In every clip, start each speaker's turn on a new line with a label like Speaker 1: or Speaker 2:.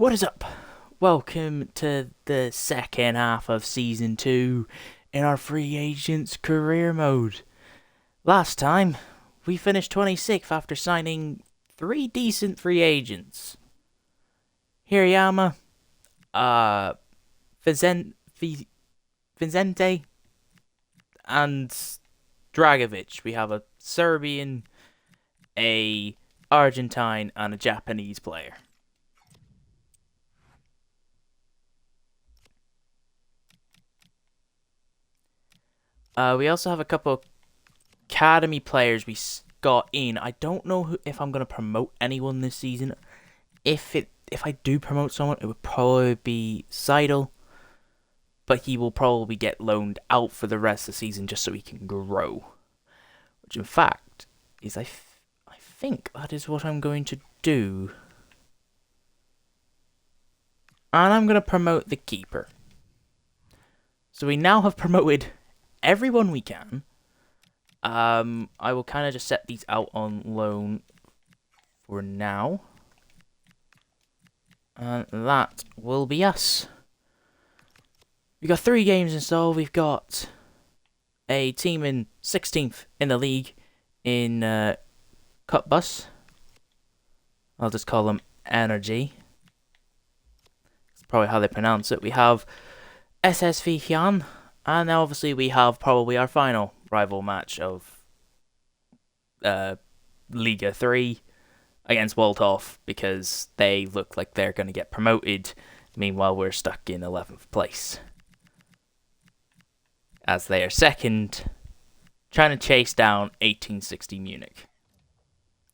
Speaker 1: What is up? Welcome to the second half of Season 2 in our Free Agents career mode. Last time, we finished 26th after signing 3 decent free agents. Hirayama, uh, Vincente, and Dragovic. We have a Serbian, a Argentine, and a Japanese player. We also have a couple academy players we got in. I don't know if I'm going to promote anyone this season. If I do promote someone, it would probably be Seidel, but he will probably get loaned out for the rest of the season just so he can grow. Which, in fact, is I think that is what I'm going to do. And I'm going to promote the keeper. So we now have promoted everyone we can. I will kind of just set these out on loan for now. And that will be us. We've got 3 games installed. We've got a team in 16th in the league in Cup Bus. I'll just call them Energy. That's probably how they pronounce it. We have SSV Hyun. And now obviously we have probably our final rival match of Liga 3 against Waldhof, because they look like they're going to get promoted. Meanwhile, we're stuck in 11th place, as they are second, trying to chase down 1860 Munich.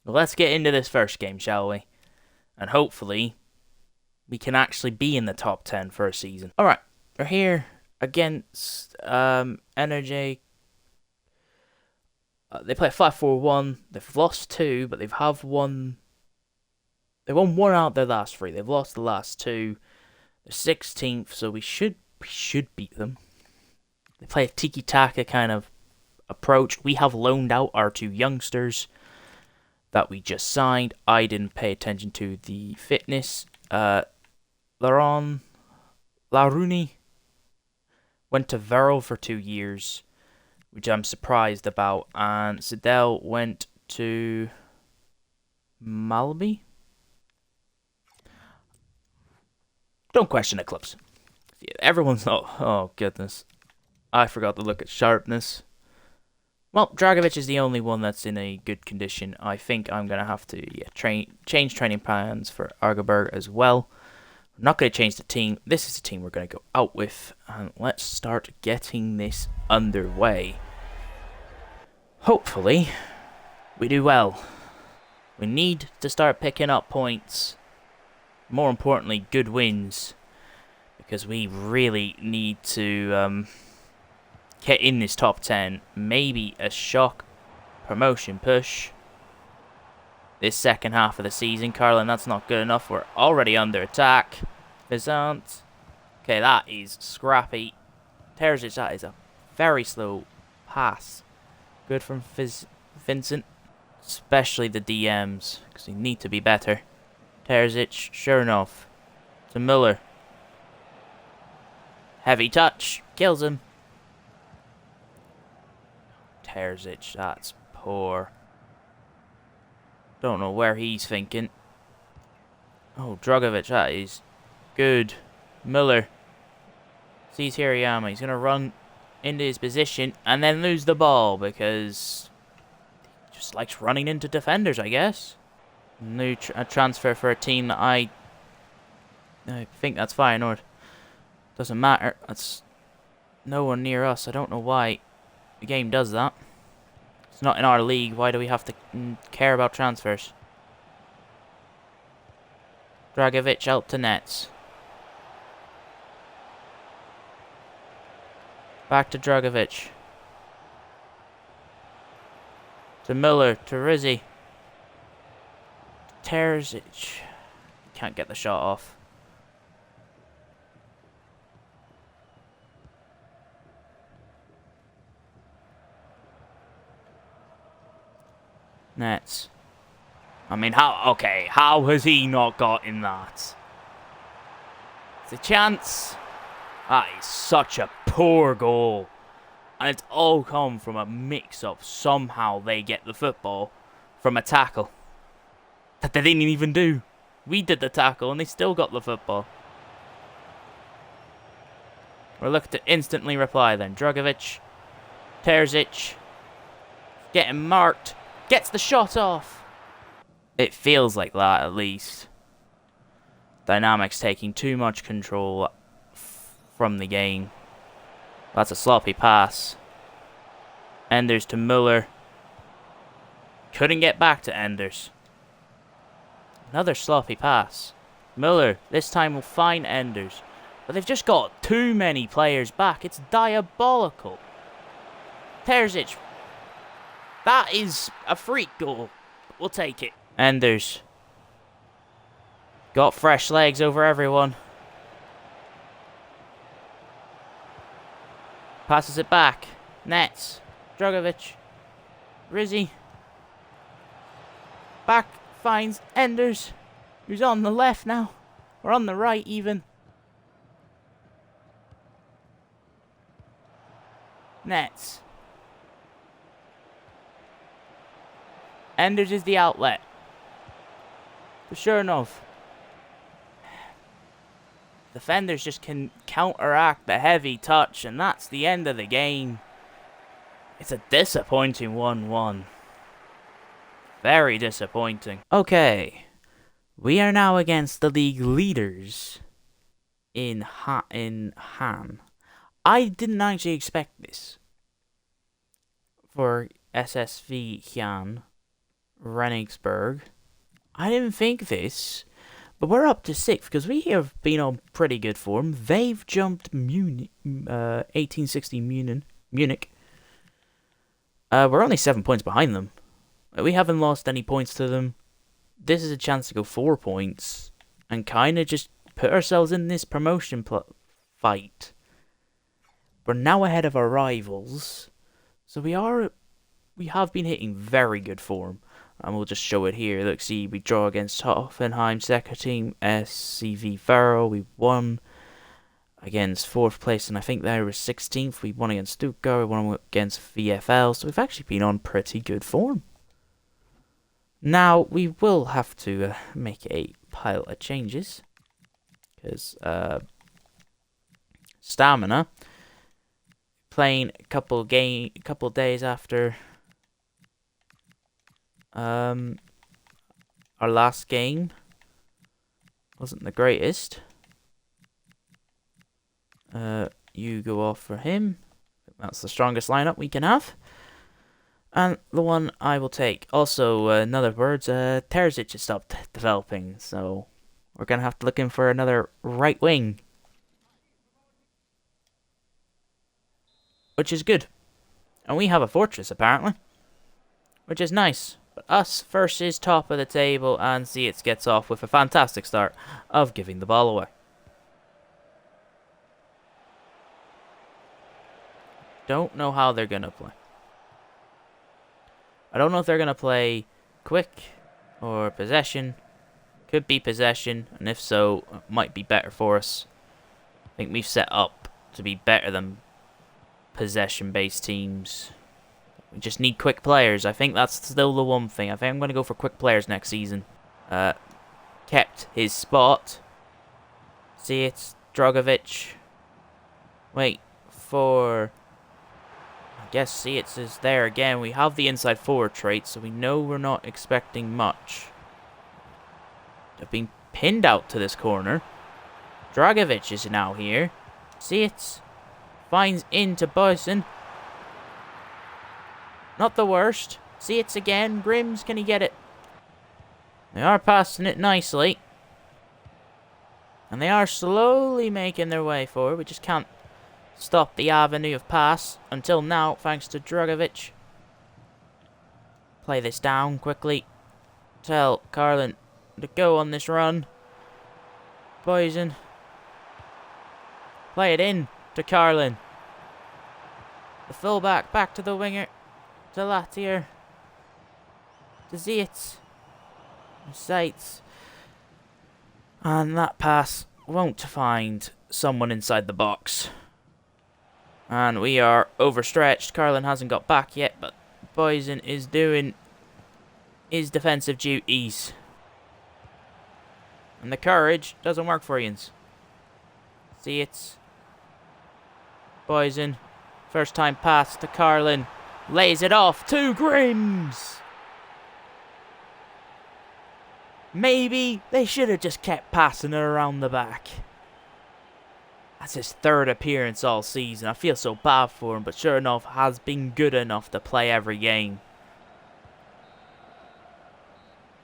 Speaker 1: Well, let's get into this first game, shall we? And hopefully, we can actually be in the top 10 for a season. Alright, we're here against Energy. They play 5-4-1. They've lost 2, but they've won. They won 1 out of their last 3. They've lost the last 2. They're 16th, so we should beat them. They play a tiki-taka kind of approach. We have loaned out our 2 youngsters that we just signed. I didn't pay attention to the fitness. Laruni went to Verl for 2 years, which I'm surprised about. And Sidel went to Malby. Don't question the clubs. Everyone's not. Oh, goodness. I forgot to look at sharpness. Well, Dragovic is the only one that's in a good condition. I think I'm going to have to change training plans for Argeberg as well. I'm not going to change the team. This is the team we're going to go out with. And let's start getting this underway. Hopefully, we do well. We need to start picking up points. More importantly, good wins. Because we really need to get in this top 10. Maybe a shock promotion push this second half of the season. Carlin, that's not good enough. We're already under attack. Vizant. Okay, that is scrappy. Terzic, that is a very slow pass. Good from Vincent. Especially the DMs, because they need to be better. Terzic, sure enough. To Müller. Heavy touch. Kills him. Terzic, that's poor. Don't know where he's thinking. Oh, Dragovic, that is good. Müller sees Hirayama. He's going to run into his position and then lose the ball because he just likes running into defenders, I guess. New transfer for a team that I think that's fine, or doesn't matter. That's no one near us. I don't know why the game does that. It's not in our league. Why do we have to care about transfers? Dragovic out to nets. Back to Dragovic. To Müller. To Rizzi. Terzic. Can't get the shot off. Nets. I mean, how has he not got in that? It's a chance. That is such a poor goal. And it's all come from a mix-up. Somehow they get the football from a tackle that they didn't even do. We did the tackle and they still got the football. We're looking to instantly reply then. Dragovic. Terzic. Getting marked. Gets the shot off. It feels like that at least. Dynamics taking too much control from the game. That's a sloppy pass. Enders to Muller. Couldn't get back to Enders. Another sloppy pass. Muller this time will find Enders. But they've just got too many players back. It's diabolical. Terzic. That is a freak goal. We'll take it. Enders. Got fresh legs over everyone. Passes it back. Nets. Dragovic. Rizzi. Back finds Enders. Who's on the left now. Or on the right even. Nets. Enders is the outlet. But sure enough, defenders just can counteract the heavy touch, and that's the end of the game. It's a disappointing 1-1. Very disappointing. Okay, we are now against the league leaders in Han. I didn't actually expect this for SSV Jan Renningsburg. I didn't think this, but we're up to 6th because we have been on pretty good form. They've jumped Munich, 1860 Munich. We're only 7 points behind them. We haven't lost any points to them. This is a chance to go 4 points and kind of just put ourselves in this promotion fight. We're now ahead of our rivals, so we have been hitting very good form. And we'll just show it here. Look, see, we draw against Hoffenheim, second team, SCV Faro. We won against 4th place, and I think they were 16th. We won against Stuttgart, we won against VFL, so we've actually been on pretty good form. Now, we will have to make a pile of changes, because Stamina, playing a couple days after our last game wasn't the greatest. You go off for him. That's the strongest lineup we can have. And the one I will take. Also, in other words, Terzic has stopped developing, so we're going to have to look in for another right wing. Which is good. And we have a fortress, apparently. Which is nice. But us versus top of the table, and Zietz gets off with a fantastic start of giving the ball away. Don't know how they're going to play. I don't know if they're going to play quick or possession. Could be possession, and if so, it might be better for us. I think we've set up to be better than possession-based teams. We just need quick players. I think that's still the one thing. I think I'm going to go for quick players next season. Kept his spot. See, it's Dragovic. Wait for... I guess see, it's there again. We have the inside forward trait, so we know we're not expecting much. They've been pinned out to this corner. Dragovic is now here. See, it's... finds into Boyson. Not the worst. See, it's again. Grims, can he get it? They are passing it nicely. And they are slowly making their way forward. We just can't stop the avenue of pass until now, thanks to Dragovic. Play this down quickly. Tell Carlin to go on this run. Boyson. Play it in to Carlin. The fullback back to the winger. To Latier. To Zietz. Sights. And that pass won't find someone inside the box. And we are overstretched. Carlin hasn't got back yet, but Boysen is doing his defensive duties. And the courage doesn't work for Ians. See, it's Boysen. First time pass to Carlin. Lays it off to Grims. Maybe they should have just kept passing it around the back. That's his third appearance all season. I feel so bad for him, but sure enough, has been good enough to play every game.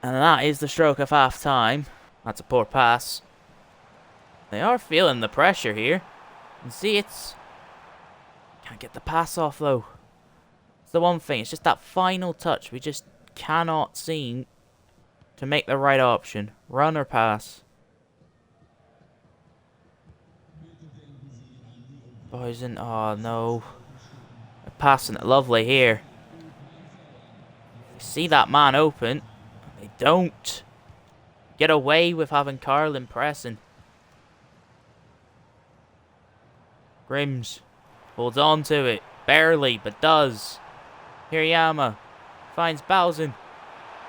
Speaker 1: And that is the stroke of half time. That's a poor pass. They are feeling the pressure here. And see, it's... Can't get the pass off though. It's the one thing. It's just that final touch. We just cannot seem to make the right option. Run or pass. Boysen. Oh no. They're passing it lovely here. See that man open. They don't get away with having Carlin pressing. Grims holds on to it. Barely, but does. Hirayama finds Bowsen.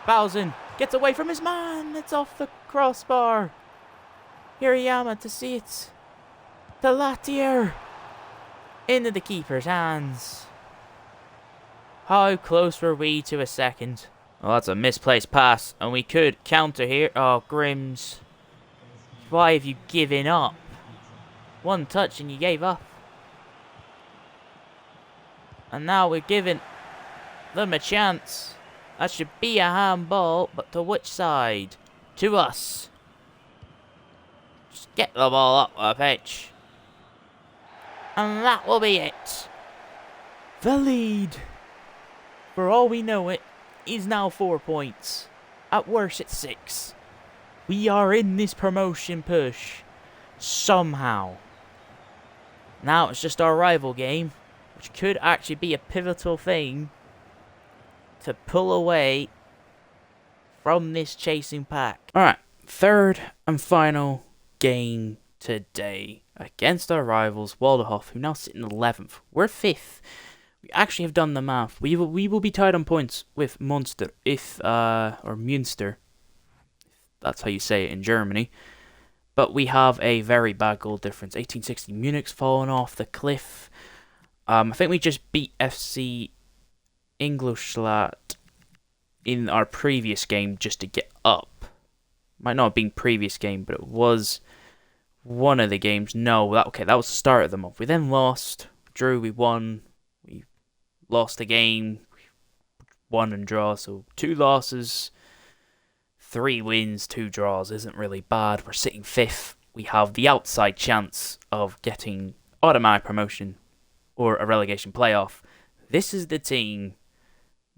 Speaker 1: Bowsen gets away from his man. It's off the crossbar. Hirayama to see it. To Latier. Into the keeper's hands. How close were we to a second? Well, that's a misplaced pass, and we could counter here. Oh, Grims. Why have you given up? One touch and you gave up. And now we're giving them a chance. That should be a handball, but to which side? To us. Just get the ball up the pitch. And that will be it. The lead, for all we know it, is now 4 points. At worst, it's 6. We are in this promotion push. Somehow. Now it's just our rival game, which could actually be a pivotal thing to pull away from this chasing pack. Alright, third and final game today against our rivals, Walderhof, who now sit in 11th. We're 5th. We actually have done the math. We will be tied on points with Munster, or Münster, if that's how you say it in Germany. But we have a very bad goal difference. 1860 Munich's fallen off the cliff. I think we just beat FC Ingolstadt in our previous game just to get up. Might not have been previous game, but it was one of the games. No, that was the start of the month. We then lost, drew, we won, we lost a game, won and draw. So 2 losses, 3 wins, 2 draws isn't really bad. We're sitting 5th. We have the outside chance of getting automatic promotion or a relegation playoff. This is the team.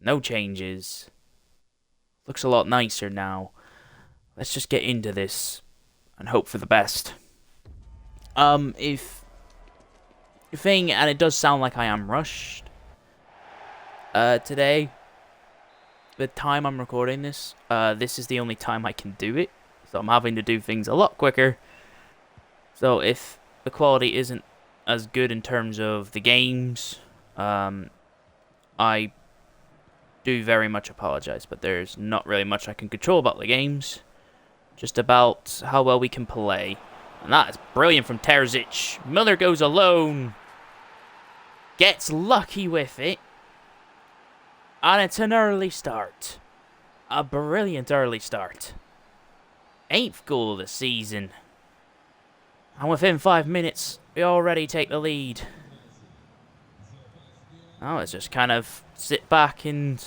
Speaker 1: No changes. Looks a lot nicer now. Let's just get into this and hope for the best. If thing, and it does sound like I am rushed today, the time I'm recording this, this is the only time I can do it, so I'm having to do things a lot quicker. So if the quality isn't as good in terms of the games, I do very much apologize, but there's not really much I can control about the games, just about how well we can play. And that is brilliant from Terzic. Miller goes alone. Gets lucky with it. And it's an early start. A brilliant early start. 8th goal of the season. And within 5 minutes, we already take the lead. Now let's just kind of sit back and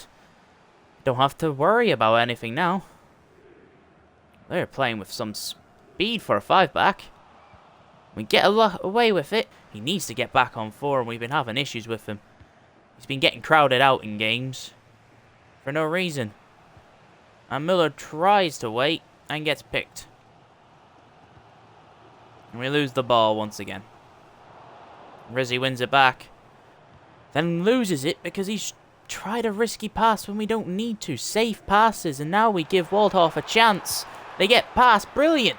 Speaker 1: don't have to worry about anything now. They're playing with some speed for a 5-back. We get away with it. He needs to get back on form. We've been having issues with him. He's been getting crowded out in games for no reason. And Miller tries to wait and gets picked. And we lose the ball once again. Rizzi wins it back. Then loses it because he's tried a risky pass when we don't need to. Safe passes. And now we give Waldhof a chance. They get past. Brilliant.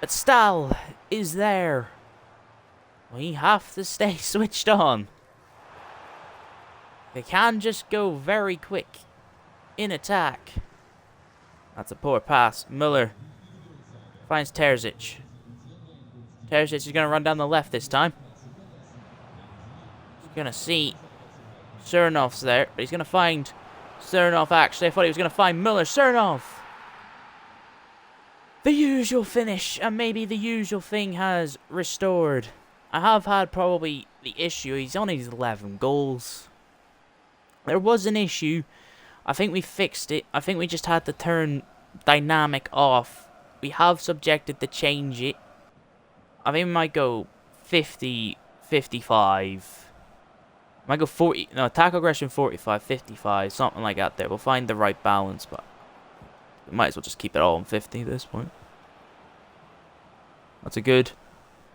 Speaker 1: But Stahl is there. We have to stay switched on. They can just go very quick in attack. That's a poor pass. Müller finds Terzic. Terzic is going to run down the left this time. He's going to see Surnov there, but he's going to find Surnov actually. I thought he was going to find Müller. Surnov! The usual finish, and maybe the usual thing has restored. I have had probably the issue. He's on his 11 goals. There was an issue. I think we fixed it. I think we just had to turn dynamic off. We have subjected to change it. I think we might go 50, 55. Might go 40. No, attack aggression 45, 55. Something like that there. We'll find the right balance, but we might as well just keep it all on 50 at this point. That's a good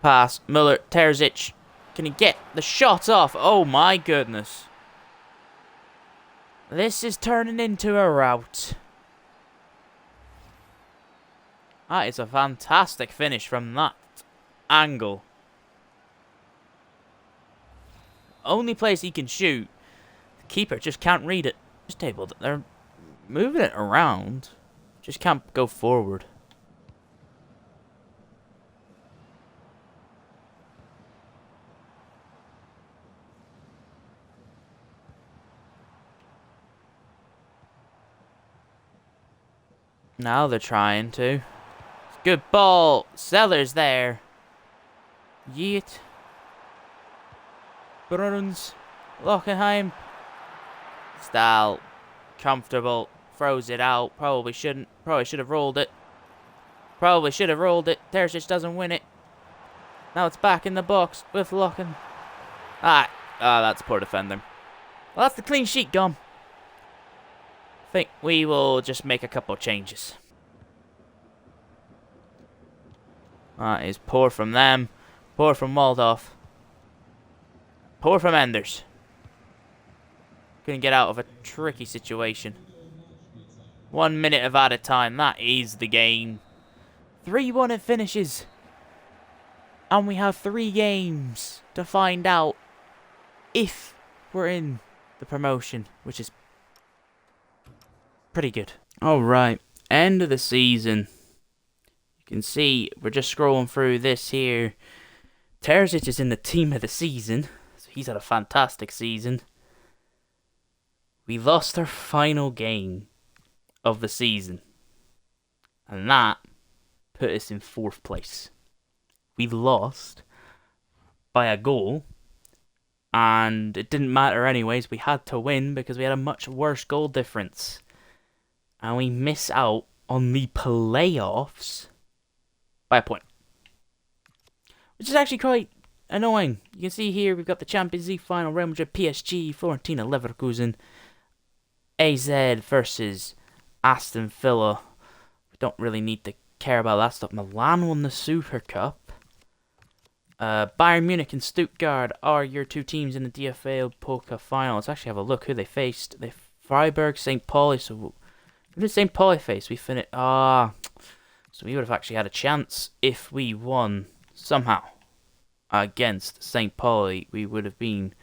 Speaker 1: pass. Müller, Terzic. Can he get the shot off? Oh my goodness. This is turning into a rout. That is a fantastic finish from that angle. Only place he can shoot. The keeper just can't read it. Just able to, they're moving it around. Just can't go forward. Now they're trying to. Good ball. Sellers there. Yeet. Bruns. Lockenheim. Stahl. Comfortable. Throws it out. Probably shouldn't. Probably should have rolled it. Probably should have rolled it. Terzic doesn't win it. Now it's back in the box with Locken. That's poor defending. Well, that's the clean sheet gone. I think we will just make a couple changes. That is poor from them. Poor from Waldorf. Poor from Enders. Couldn't get out of a tricky situation. 1 minute of added time. That is the game. 3-1 it finishes. And we have 3 games to find out if we're in the promotion, which is pretty good. Alright, end of the season. You can see, we're just scrolling through this here. Terzic is in the team of the season. So he's had a fantastic season. We lost our final game of the season. And that put us in 4th place. We lost by a goal. And it didn't matter anyways. We had to win because we had a much worse goal difference. And we miss out on the playoffs by a point. Which is actually quite annoying. You can see here we've got the Champions League final. Real Madrid, PSG, Fiorentina, Leverkusen. AZ versus Aston Villa. We don't really need to care about that stuff. Milan won the Super Cup. Bayern Munich and Stuttgart are your 2 teams in the DFL Pokal final. Let's actually have a look who they faced. They Freiburg, St. Pauli. So who did St. Pauli face? We finished. So we would have actually had a chance if we won somehow against St. Pauli. We would have been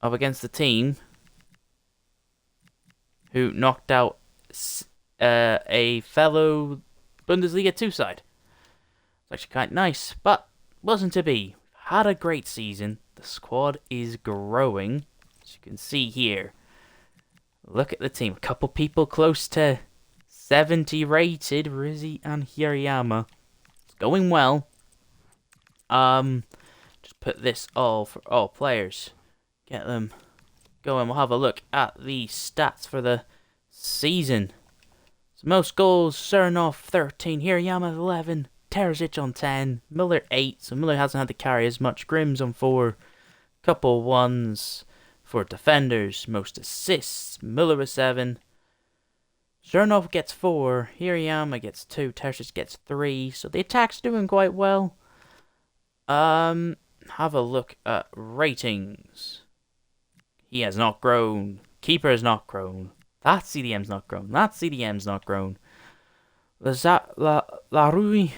Speaker 1: up against the team who knocked out a fellow Bundesliga 2 side. It's actually quite nice, but wasn't to be. Had a great season. The squad is growing, as you can see here. Look at the team. A couple people close to 70 rated. Rizzi and Hirayama. It's going well. Just put this all for all players. Get them going. We'll have a look at the stats for the season. So most goals, Surnov 13, Hirayama 11, Terzic on 10, Müller 8. So Müller hasn't had to carry as much. Grimm's on 4. Couple ones for defenders. Most assists, Müller with 7. Surnov gets 4, Hirayama gets 2, Terzic gets 3. So the attack's doing quite well. Have a look at ratings. He has not grown. Keeper has not grown. That CDM's not grown. That CDM's not grown. La Rue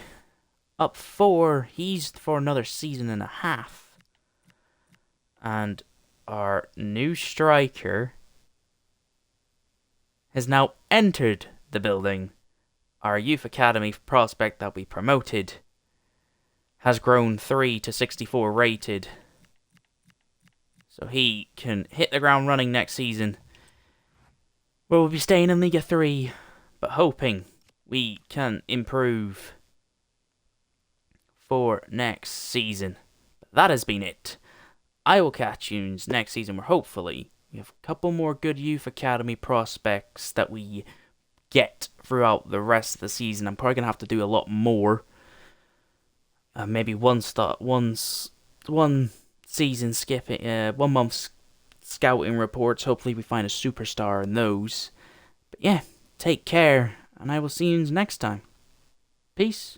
Speaker 1: up 4. He's for another season and a half. And our new striker has now entered the building. Our youth academy prospect that we promoted has grown 3 to 64 rated. So he can hit the ground running next season. We'll be staying in Liga 3, but hoping we can improve for next season. But that has been it. I will catch you next season where hopefully we have a couple more good youth academy prospects that we get throughout the rest of the season. I'm probably going to have to do a lot more. Maybe one season skipping, 1 month scouting reports. Hopefully we find a superstar in those. But yeah, take care, and I will see you next time. Peace.